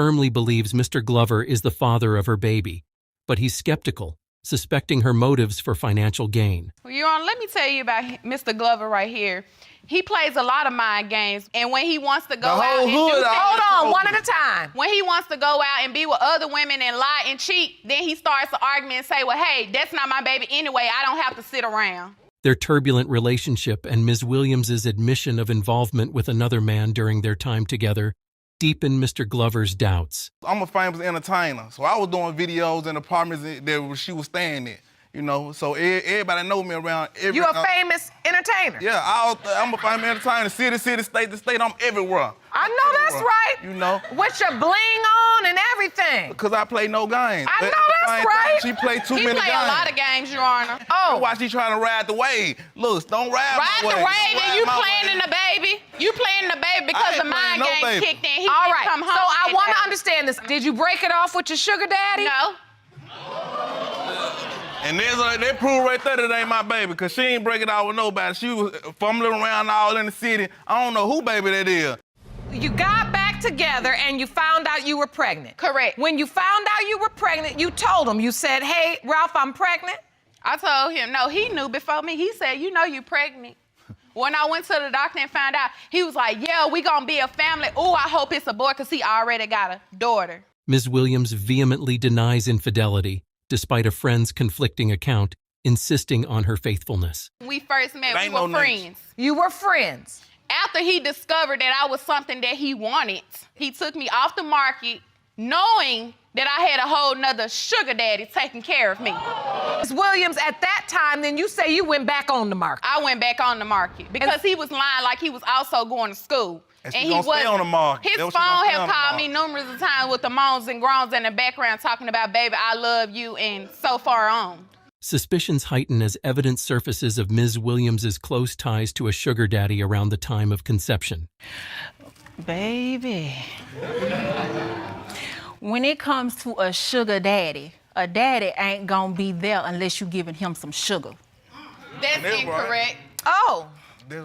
firmly believes Mr. Glover is the father of her baby, but he's skeptical, suspecting her motives for financial gain. Well, Your Honor, let me tell you about Mr. Glover right here. He plays a lot of mind games, and when he wants to go out and do things, hold on, one at a time. when he wants to go out and be with other women and lie and cheat, then he starts to argue and say, well, hey, that's not my baby anyway. I don't have to sit around. Their turbulent relationship and Ms. Williams's admission of involvement with another man during their time together deepened Mr. Glover's doubts. I'm a famous entertainer, so I was doing videos in apartments that she was staying in. You know, so everybody know me around. You a famous entertainer? Yeah, I'm a famous entertainer. City, state to state, I'm everywhere. I know that's right. You know. With your bling on and everything. Because I play no games. I know that's right. She played too many games. He play a lot of games, Your Honor. Oh. That's why she trying to ride the wave. Look, don't ride Ride my the wave. wave and you playing in the baby. You playing in the baby because the mind games kicked in. He All right, come home. so I want to understand this. Did you break it off with your sugar daddy? No. And they prove right there that ain't my baby, because she ain't break it out with nobody. She was fumbling around all in the city. I don't know who baby that is. You got back together and you found out you were pregnant. Correct. When you found out you were pregnant, you told him. You said, hey, Ralph, I'm pregnant. I told him, no, he knew before me. He said, you know you pregnant. When I went to the doctor and found out, he was like, yeah, we gonna be a family. Oh, I hope it's a boy, because he already got a daughter. Ms. Williams vehemently denies infidelity, despite a friend's conflicting account, insisting on her faithfulness. When we first met, we no were friends. You were friends. After he discovered that I was something that he wanted, he took me off the market, knowing that I had a whole nother sugar daddy taking care of me. Ms. Williams, at that time, then you say you went back on the market. I went back on the market because he was lying like he was also going to school. And he was stay on the market. His phone have called me numerous of times with the moans and groans in the background talking about, baby, I love you, and so far on. Suspicions heighten as evidence surfaces of Ms. Williams's close ties to a sugar daddy around the time of conception. Baby, when it comes to a sugar daddy, a daddy ain't gonna be there unless you giving him some sugar. That's incorrect. Oh.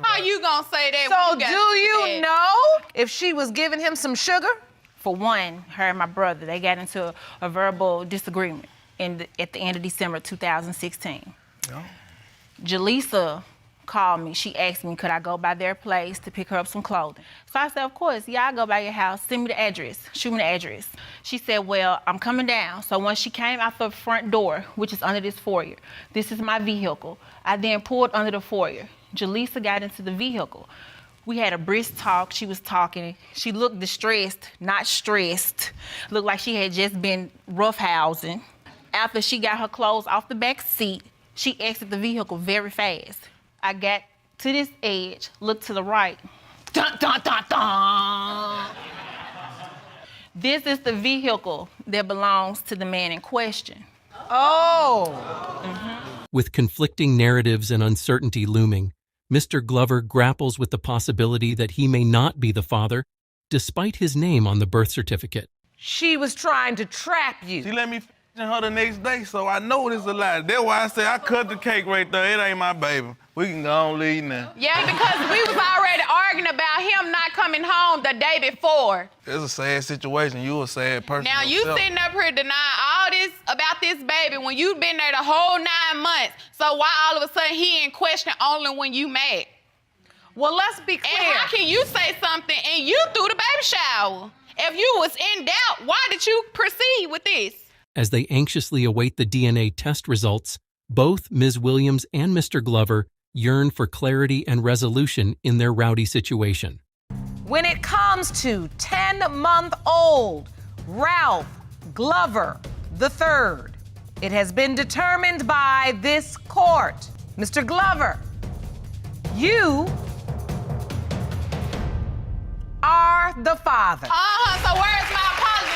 How you gonna say that? So do you know if she was giving him some sugar? For one, her and my brother, they got into a verbal disagreement at the end of December 2016. Yeah. Jaleesa called me. She asked me, could I go by their place to pick her up some clothing? So I said, of course, yeah, I'll go by your house. Send me the address. Shoot me the address. She said, well, I'm coming down. So once she came out the front door, which is under this foyer, this is my vehicle. I then pulled under the foyer. Jaleesa got into the vehicle. We had a brisk talk. She was talking. She looked distressed, not stressed. Looked like she had just been roughhousing. After she got her clothes off the back seat, she exited the vehicle very fast. I got to this edge, looked to the right. Dun, dun, dun, dun. This is the vehicle that belongs to the man in question. Oh. Mm-hmm. With conflicting narratives and uncertainty looming, Mr. Glover grapples with the possibility that he may not be the father, despite his name on the birth certificate. She was trying to trap you. She let me her the next day, so I know it's a lie. That's why I say I cut the cake right there. It ain't my baby. We can go on leave now. Yeah, because we was already arguing about him not coming home the day before. It's a sad situation. You a sad person. Now you yourself. sitting up here denying all this about this baby when you been there the whole 9 months. So why all of a sudden he in question only when you mad? Well, let's be clear. And how can you say something and you threw the baby shower? If you was in doubt, why did you proceed with this? As they anxiously await the DNA test results, both Ms. Williams and Mr. Glover yearn for clarity and resolution in their rowdy situation. When it comes to 10-month-old Ralph Glover III, it has been determined by this court. Mr. Glover, you are the father. So where's my apology?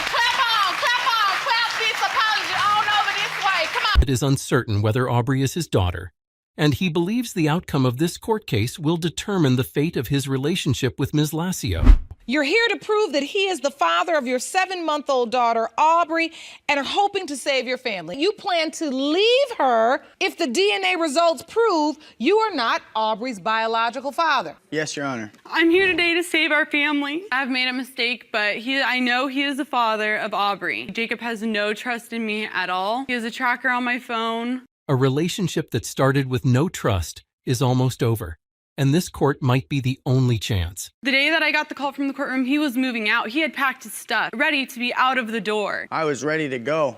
Clap this apology on over this way. Come on. It is uncertain whether Aubrey is his daughter, and he believes the outcome of this court case will determine the fate of his relationship with Ms. Lassio. You're here to prove that he is the father of your 7-month-old daughter, Aubrey, and are hoping to save your family. You plan to leave her if the DNA results prove you are not Aubrey's biological father. Yes, Your Honor. I'm here today to save our family. I've made a mistake, but I know he is the father of Aubrey. Jacob has no trust in me at all. He has a tracker on my phone. A relationship that started with no trust is almost over, and this court might be the only chance. The day that I got the call from the courtroom, he was moving out. He had packed his stuff, ready to be out of the door. I was ready to go.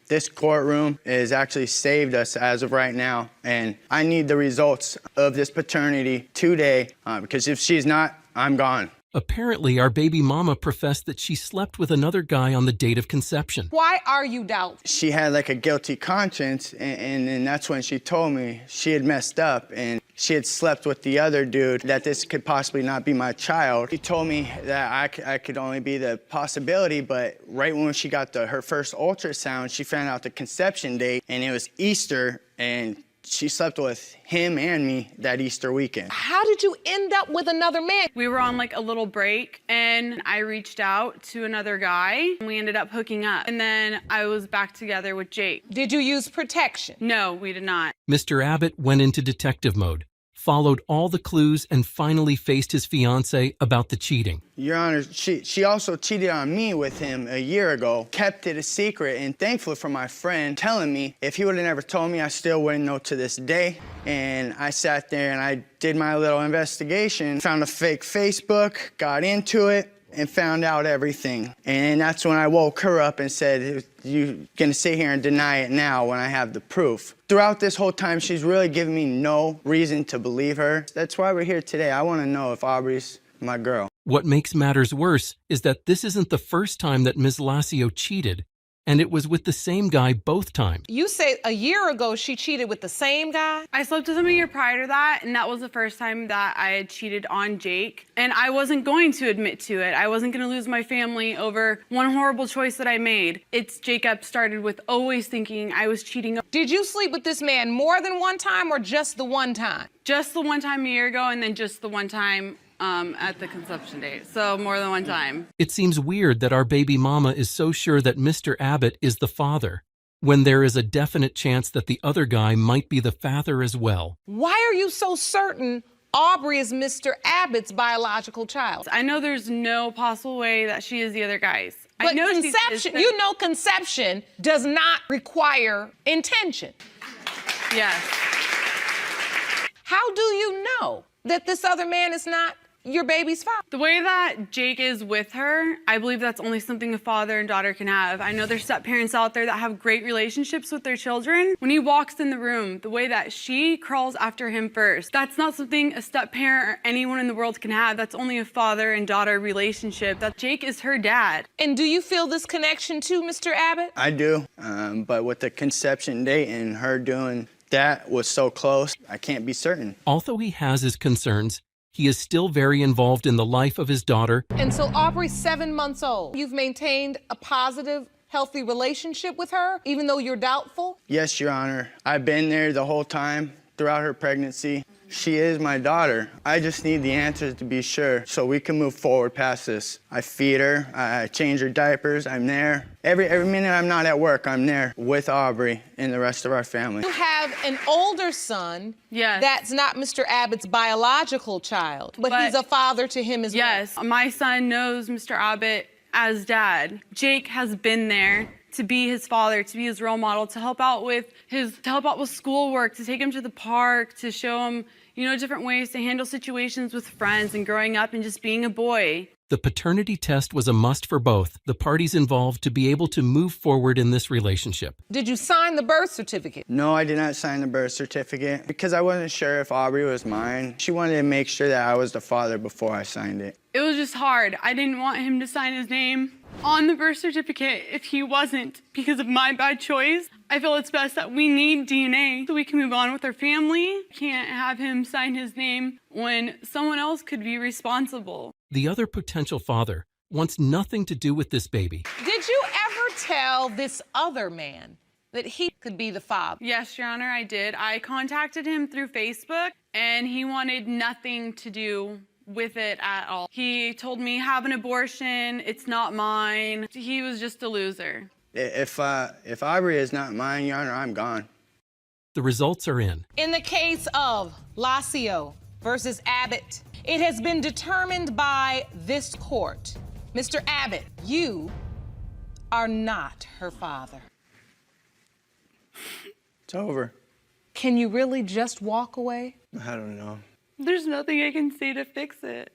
This courtroom has actually saved us as of right now, and I need the results of this paternity today, because if she's not, I'm gone. Apparently, our baby mama professed that she slept with another guy on the date of conception. Why are you doubtful? She had like a guilty conscience, and then that's when she told me she had messed up and she had slept with the other dude, that this could possibly not be my child. She told me that I could only be the possibility, but right when she got her first ultrasound, she found out the conception date, and it was Easter, and she slept with him and me that Easter weekend. How did you end up with another man? We were on like a little break, and I reached out to another guy, and we ended up hooking up. And then I was back together with Jake. Did you use protection? No, we did not. Mr. Abbott went into detective mode, followed all the clues, and finally faced his fiancée about the cheating. Your Honor, she also cheated on me with him a year ago, kept it a secret, and thankfully for my friend telling me, if he would have never told me, I still wouldn't know to this day. And I sat there and I did my little investigation, found a fake Facebook, got into it, and found out everything. And that's when I woke her up and said, you're gonna sit here and deny it now when I have the proof. Throughout this whole time, she's really given me no reason to believe her. That's why we're here today. I wanna know if Aubrey's my girl. What makes matters worse is that this isn't the first time that Ms. Lassio cheated, and it was with the same guy both times. You say a year ago she cheated with the same guy? I slept with him a year prior to that, and that was the first time that I had cheated on Jake. And I wasn't going to admit to it. I wasn't going to lose my family over one horrible choice that I made. Jacob started with always thinking I was cheating. Did you sleep with this man more than one time or just the one time? Just the one time a year ago, and then just the one time at the conception date. So more than one time. It seems weird that our baby mama is so sure that Mr. Abbott is the father, when there is a definite chance that the other guy might be the father as well. Why are you so certain Aubrey is Mr. Abbott's biological child? I know there's no possible way that she is the other guy's. But I know conception, you know conception does not require intention. Yes. How do you know that this other man is not your baby's father? The way that Jake is with her, I believe that's only something a father and daughter can have. I know there's step-parents out there that have great relationships with their children. When he walks in the room, the way that she crawls after him first, that's not something a step-parent or anyone in the world can have. That's only a father and daughter relationship. That Jake is her dad. And do you feel this connection to Mr. Abbott? I do, but with the conception date and her doing that was so close, I can't be certain. Although he has his concerns, he is still very involved in the life of his daughter. And so Aubrey's 7 months old. You've maintained a positive, healthy relationship with her, even though you're doubtful? Yes, Your Honor. I've been there the whole time throughout her pregnancy. She is my daughter. I just need the answers to be sure so we can move forward past this. I feed her, I change her diapers, I'm there. Every minute I'm not at work, I'm there with Aubrey and the rest of our family. You have an older son. Yes. That's not Mr. Abbott's biological child, but he's a father to him as well. Yes, my son knows Mr. Abbott as dad. Jake has been there to be his father, to be his role model, to help out with schoolwork, to take him to the park, to show him, different ways to handle situations with friends and growing up and just being a boy. The paternity test was a must for both the parties involved to be able to move forward in this relationship. Did you sign the birth certificate? No, I did not sign the birth certificate because I wasn't sure if Aubrey was mine. She wanted to make sure that I was the father before I signed it. It was just hard. I didn't want him to sign his name on the birth certificate if he wasn't because of my bad choice. I feel it's best that we need DNA so we can move on with our family. Can't have him sign his name when someone else could be responsible. The other potential father wants nothing to do with this baby. Did you ever tell this other man that he could be the father? Yes, Your Honor, I did. I contacted him through Facebook, and he wanted nothing to do with it at all. He told me, have an abortion, it's not mine. He was just a loser. If Aubrey is not mine, Your Honor, I'm gone. The results are in. In the case of Lacio versus Abbott, it has been determined by this court. Mr. Abbott, you are not her father. It's over. Can you really just walk away? I don't know. There's nothing I can say to fix it.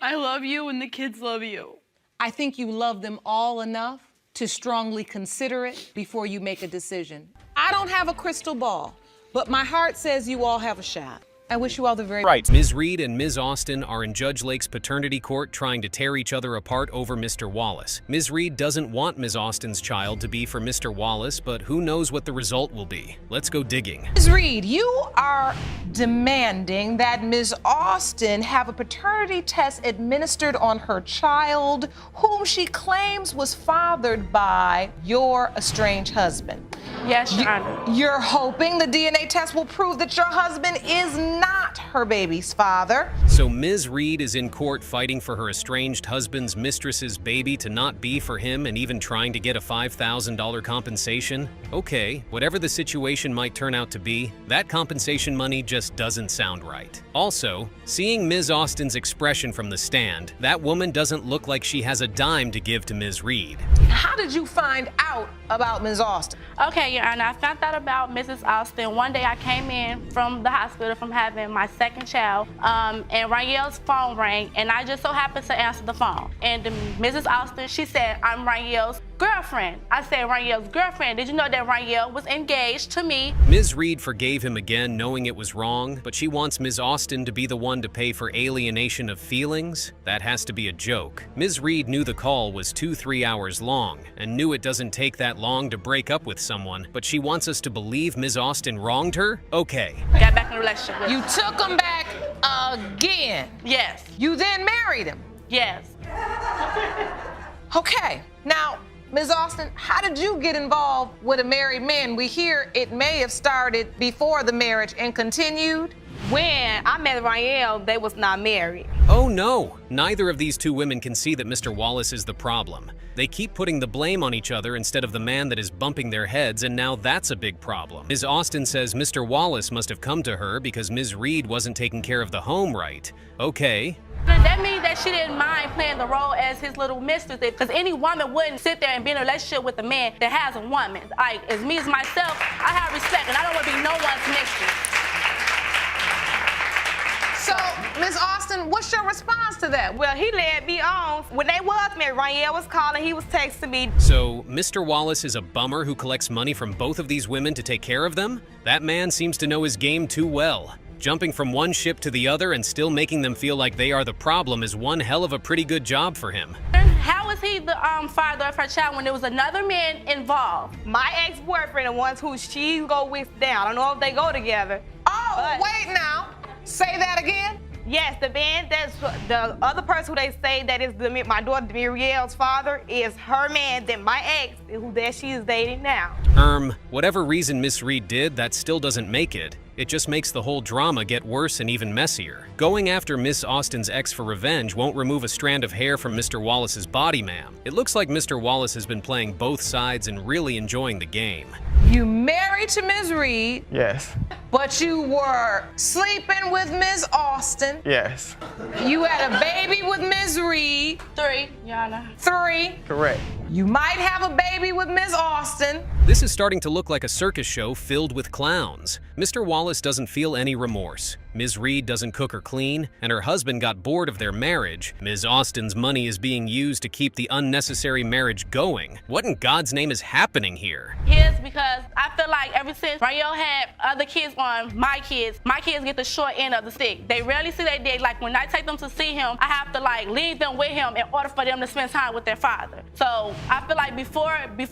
I love you and the kids love you. I think you love them all enough to strongly consider it before you make a decision. I don't have a crystal ball, but my heart says you all have a shot. I wish you all the very best. Ms. Reed and Ms. Austin are in Judge Lake's paternity court trying to tear each other apart over Mr. Wallace. Ms. Reed doesn't want Ms. Austin's child to be for Mr. Wallace, but who knows what the result will be. Let's go digging. Ms. Reed, you are demanding that Ms. Austin have a paternity test administered on her child, whom she claims was fathered by your estranged husband. Yes, Your Honor. You're hoping the DNA test will prove that your husband is not her baby's father. So Ms. Reed is in court fighting for her estranged husband's mistress's baby to not be for him and even trying to get a $5,000 compensation? Okay, whatever the situation might turn out to be, that compensation money just doesn't sound right. Also, seeing Ms. Austin's expression from the stand, that woman doesn't look like she has a dime to give to Ms. Reed. How did you find out about Ms. Austin? Okay, Your Honor, I found out about Mrs. Austin. One day I came in from the hospital from having my second child, and Ranielle's phone rang, and I just so happened to answer the phone. And Mrs. Austin, she said, I'm Ranielle's girlfriend. I said, Ranielle's girlfriend. Did you know that Ranielle was engaged to me? Ms. Reed forgave him again, knowing it was wrong, but she wants Ms. Austin to be the one to pay for alienation of feelings? That has to be a joke. Ms. Reed knew the call was 2-3 hours long, and knew it doesn't take that long to break up with someone, but she wants us to believe Ms. Austin wronged her? Okay. Got back in a relationship with You her. took him back again. Yes. You then married him. Yes. Okay, now, Ms. Austin, how did you get involved with a married man? We hear it may have started before the marriage and continued. When I met Ranielle, they was not married. Oh no! Neither of these two women can see that Mr. Wallace is the problem. They keep putting the blame on each other instead of the man that is bumping their heads, and now that's a big problem. Ms. Austin says Mr. Wallace must have come to her because Ms. Reed wasn't taking care of the home right. Okay. That means that she didn't mind playing the role as his little mistress, because any woman wouldn't sit there and be in a relationship with a man that has a woman. Like, as me as myself, I have respect, and I don't want to be no one's mistress. So, Ms. Austin, what's your response to that? Well, he led me on. When they was married, Ranielle was calling, he was texting me. So, Mr. Wallace is a bummer who collects money from both of these women to take care of them? That man seems to know his game too well. Jumping from one ship to the other and still making them feel like they are the problem is one hell of a pretty good job for him. How was he the father of her child when there was another man involved? My ex-boyfriend, the ones who she go with down. I don't know if they go together. Oh, wait now. Say that again. Yes, the man that's the other person who they say that is my daughter Muriel's father is her man, then my ex, who that she is dating now. Whatever reason Miss Reed did, that still doesn't make it. It just makes the whole drama get worse and even messier. Going after Miss Austin's ex for revenge won't remove a strand of hair from Mr. Wallace's body, ma'am. It looks like Mr. Wallace has been playing both sides and really enjoying the game. You married to Ms. Reed. Yes. But you were sleeping with Ms. Austin. Yes. You had a baby with Ms. Reed. 3, Your Honor. 3. Correct. You might have a baby with Ms. Austin. This is starting to look like a circus show filled with clowns. Mr. Wallace doesn't feel any remorse. Ms. Reed doesn't cook or clean, and her husband got bored of their marriage. Ms. Austin's money is being used to keep the unnecessary marriage going. What in God's name is happening here? Yes, because I feel like ever since Ranielle had other kids on my kids get the short end of the stick. They rarely see their dad. Like when I take them to see him, I have to like leave them with him in order for them to spend time with their father. So I feel like before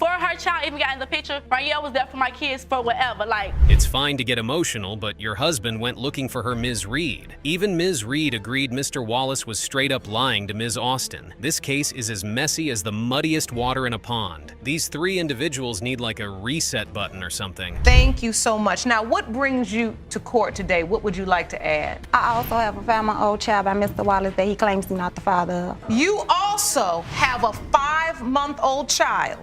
her child even got in the picture, Ranielle was there for my kids for whatever. Like, It's fine to get emotional, but your husband went looking for her Ms. Reed. Even Ms. Reed agreed Mr. Wallace was straight up lying to Ms. Austin. This case is as messy as the muddiest water in a pond. These three individuals need like a reset button or something. Thank you so much. Now, what brings you to court today? What would you like to add? I also have a 5-month-old child by Mr. Wallace that he claims he's not the father of. You also have a 5-month-old child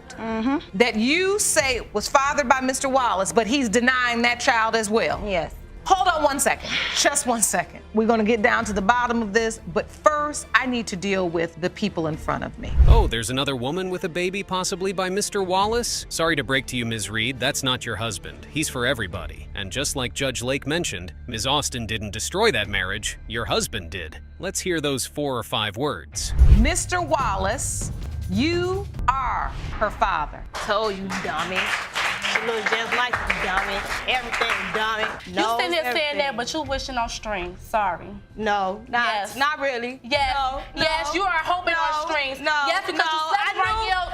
that you say was fathered by Mr. Wallace, but he's denying that child as well. Yes. Hold on 1 second, just 1 second. We're gonna get down to the bottom of this, but first I need to deal with the people in front of me. Oh, there's another woman with a baby possibly by Mr. Wallace? Sorry to break to you, Ms. Reed, that's not your husband. He's for everybody. And just like Judge Lake mentioned, Ms. Austin didn't destroy that marriage, your husband did. Let's hear those 4 or 5 words. Mr. Wallace, you are her father. Told you, dummy. She looks just like you, dummy. Everything, dummy. you sitting there saying that, but you wishing on strings. Sorry. No, Yes. not really. Yes. No, Yes, you are hoping on strings. No, Yes, because no, you slept Ranielle.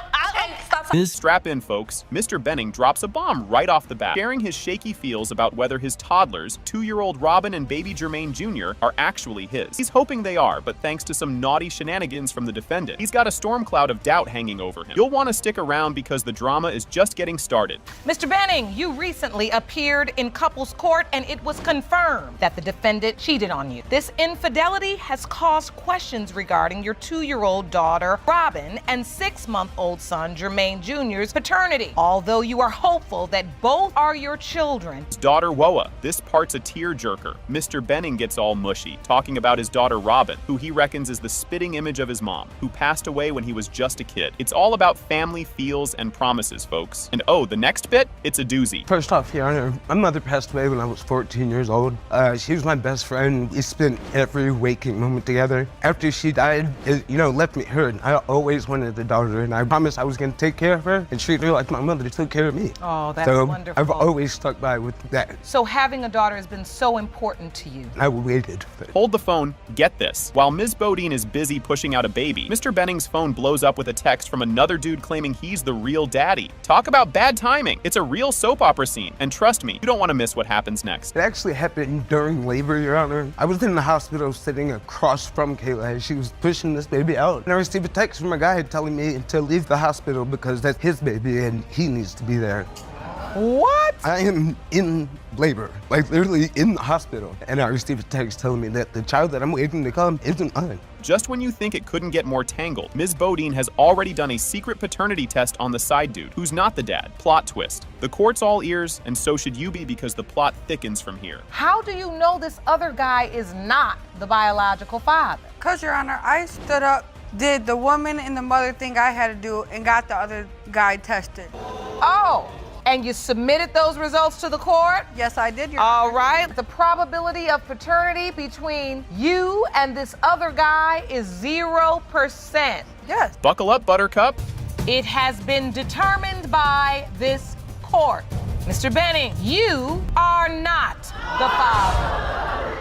Stop. Ms. Strap in, folks. Mr. Benning drops a bomb right off the bat, sharing his shaky feels about whether his toddlers, 2-year-old Robin and baby Jermaine Jr., are actually his. He's hoping they are, but thanks to some naughty shenanigans from the defendant, he's got a storm cloud of doubt hanging over him. You'll want to stick around because the drama is just getting started. Mr. Benning, you recently appeared in couples court and it was confirmed that the defendant cheated on you. This infidelity has caused questions regarding your 2-year-old daughter, Robin, and 6-month-old son, Jermaine Jr.'s paternity. Although you are hopeful that both are your children. His daughter Woa. This part's a tearjerker. Mr. Benning gets all mushy, talking about his daughter Robin, who he reckons is the spitting image of his mom, who passed away when he was just a kid. It's all about family feels and promises, folks. And oh, the next bit? It's a doozy. First off, Your Honor, my mother passed away when I was 14 years old. She was my best friend. We spent every waking moment together. After she died, it, left me hurt. I always wanted a daughter, and I promised I was going to take care of her and treat her like my mother took care of me. Oh, that's so wonderful. I've always stuck by with that. So having a daughter has been so important to you. I waited. Hold the phone. Get this. While Ms. Bodine is busy pushing out a baby, Mr. Benning's phone blows up with a text from another dude claiming he's the real daddy. Talk about bad timing. It's a real soap opera scene. And trust me, you don't want to miss what happens next. It actually happened during labor, Your Honor. I was in the hospital sitting across from Kayla as she was pushing this baby out. And I received a text from a guy telling me to leave the hospital because that's his baby and he needs to be there. What? I am in labor, like literally in the hospital. And I received a text telling me that the child that I'm waiting to come isn't mine. Just when you think it couldn't get more tangled, Ms. Bodine has already done a secret paternity test on the side dude, who's not the dad. Plot twist. The court's all ears, and so should you be because the plot thickens from here. How do you know this other guy is not the biological father? Because, Your Honor, I stood up, did the woman and the mother thing I had to do, and got the other guy tested. Oh. And you submitted those results to the court? Yes, I did, Your All Honor. right. The probability of paternity between you and this other guy is 0%. Yes. Buckle up, Buttercup. It has been determined by this court. Mr. Benning, you are not the father.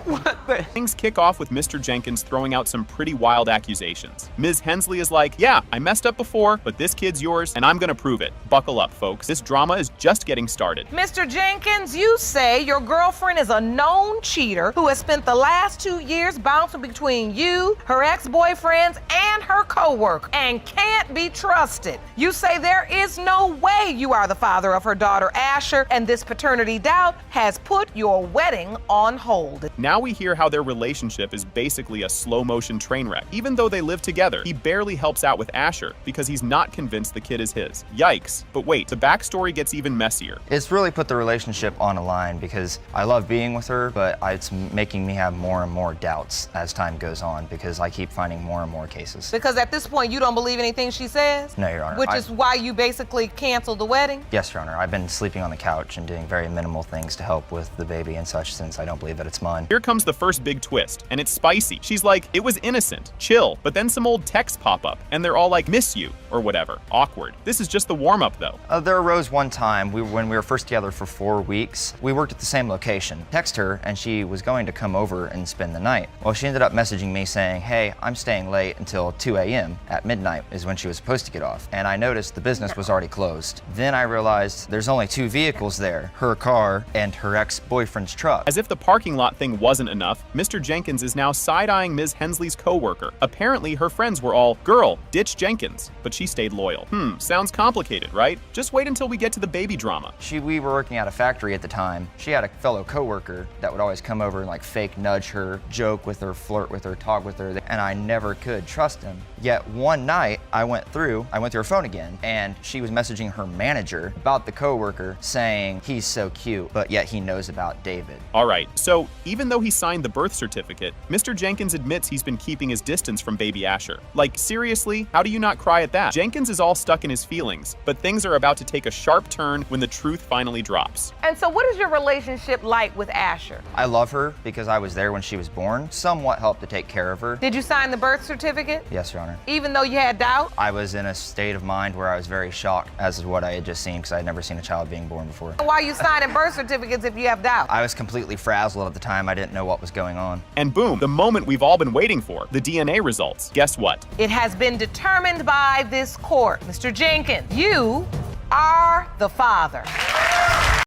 What the? Things kick off with Mr. Jenkins throwing out some pretty wild accusations. Ms. Hensley is like, yeah, I messed up before, but this kid's yours, and I'm gonna prove it. Buckle up, folks. This drama is just getting started. Mr. Jenkins, you say your girlfriend is a known cheater who has spent the last 2 years bouncing between you, her ex-boyfriends, and her co-worker, and can't be trusted. You say there is no way you are the father of her daughter, Asher, and this paternity doubt has put your wedding on hold. Now we hear how their relationship is basically a slow-motion train wreck. Even though they live together, he barely helps out with Asher because he's not convinced the kid is his. Yikes. But wait, the backstory gets even messier. It's really put the relationship on a line because I love being with her, but it's making me have more and more doubts as time goes on because I keep finding more and more cases. Because at this point, you don't believe anything she says? No, Your Honor. Which is why you basically canceled the wedding? Yes, Your Honor. I've been sleeping on the couch and doing very minimal things to help with the baby and such since I don't believe that it's mine. Here comes the first big twist, and it's spicy. She's like, it was innocent, chill, but then some old texts pop up, and they're all like, miss you, or whatever. Awkward. This is just the warm-up, though. There arose one time when we were first together for 4 weeks. We worked at the same location. Text her, and she was going to come over and spend the night. Well, she ended up messaging me saying, hey, I'm staying late until 2 a.m. at midnight is when she was supposed to get off. And I noticed the business was already closed. Then I realized there's only 2 vehicles there, her car and her ex-boyfriend's truck. As if the parking lot thing wasn't enough, Mr. Jenkins is now side-eyeing Ms. Hensley's co-worker. Apparently, her friends were all, girl, ditch Jenkins, but she stayed loyal. Sounds complicated, right? Just wait until we get to the baby drama. We were working at a factory at the time. She had a fellow co-worker that would always come over and like fake nudge her, joke with her, flirt with her, talk with her, and I never could trust him. Yet one night, I went through her phone again, and she was messaging her manager about the co-worker saying he's so cute, but yet he knows about David. All right, so even though he signed the birth certificate, Mr. Jenkins admits he's been keeping his distance from baby Asher. Like, seriously, how do you not cry at that? Jenkins is all stuck in his feelings, but things are about to take a sharp turn when the truth finally drops. And so what is your relationship like with Asher? I love her because I was there when she was born, somewhat helped to take care of her. Did you sign the birth certificate? Yes, Your Honor. Even though you had doubt? I was in a state of mind where I was very shocked as to what I had just seen because I had never seen a child being born before. Why are you signing birth certificates if you have doubt? I was completely frazzled at the time. I didn't know what was going on. And boom, the moment we've all been waiting for, the DNA results. Guess what? It has been determined by this court. Mr. Jenkins, you are the father.